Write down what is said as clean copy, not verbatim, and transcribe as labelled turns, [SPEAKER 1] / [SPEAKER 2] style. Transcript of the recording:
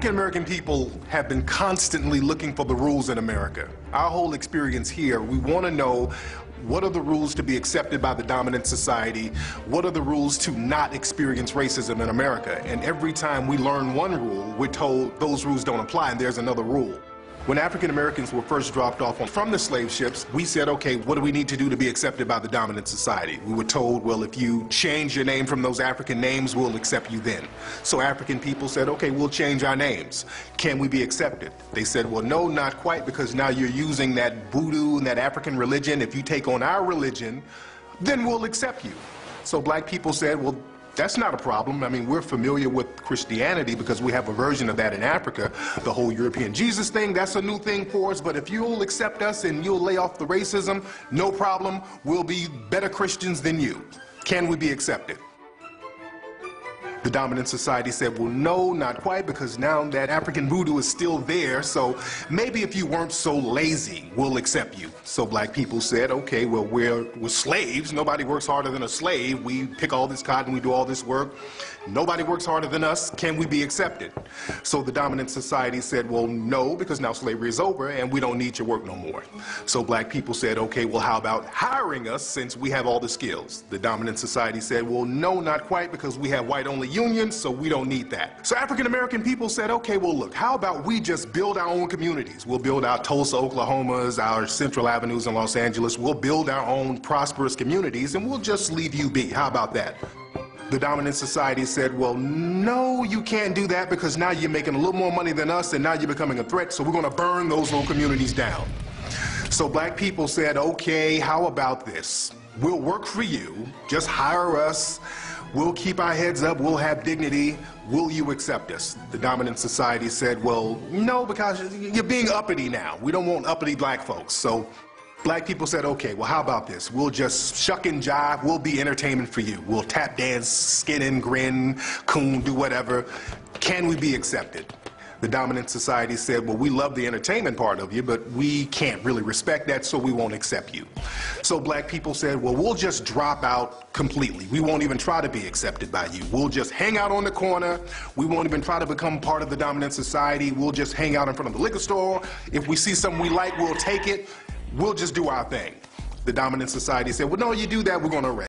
[SPEAKER 1] African American people have been constantly looking for the rules in America. Our whole experience here, we want to know what are the rules to be accepted by the dominant society, what are the rules to not experience racism in America. And every time we learn one rule, we're told those rules don't apply and there's another rule. When African Americans were first dropped off from the slave ships, we said, okay, what do we need to do to be accepted by the dominant society? We were told, well, if you change your name from those African names, we'll accept you then. So African people said, okay, we'll change our names. Can we be accepted? They said, well, no, not quite, because now you're using that voodoo and that African religion. If you take on our religion, then we'll accept you. So black people said, well, that's not a problem. I mean, we're familiar with Christianity because we have a version of that in Africa. The whole European Jesus thing, that's a new thing for us. But if you'll accept us and you'll lay off the racism, no problem. We'll be better Christians than you. Can we be accepted? The dominant society said, well, no, not quite, because now that African voodoo is still there, so maybe if you weren't so lazy, we'll accept you. So black people said, okay, well, we're slaves. Nobody works harder than a slave. We pick all this cotton, we do all this work. Nobody works harder than us. Can we be accepted? So the dominant society said, well, no, because now slavery is over and we don't need your work no more. So black people said, okay, well, how about hiring us since we have all the skills? The dominant society said, well, no, not quite, because we have white-only unions, so we don't need that. So African American people said, okay, well, look, how about we just build our own communities? We'll build our Tulsa, Oklahomas, our Central Avenues in Los Angeles. We'll build our own prosperous communities, and we'll just leave you be. How about that? The dominant society said, well, no, you can't do that, because now you're making a little more money than us, and now you're becoming a threat, so we're going to burn those little communities down. So black people said, okay, how about this? We'll work for you, just hire us, we'll keep our heads up, we'll have dignity, will you accept us? The dominant society said, well, no, because you're being uppity now. We don't want uppity black folks. So black people said, okay, well, how about this? We'll just shuck and jive, we'll be entertainment for you. We'll tap dance, skin and grin, coon, do whatever. Can we be accepted? The dominant society said, well, we love the entertainment part of you, but we can't really respect that, so we won't accept you. So black people said, well, we'll just drop out completely. We won't even try to be accepted by you. We'll just hang out on the corner. We won't even try to become part of the dominant society. We'll just hang out in front of the liquor store. If we see something we like, we'll take it. We'll just do our thing. The dominant society said, well, no, you do that, we're going to arrest you.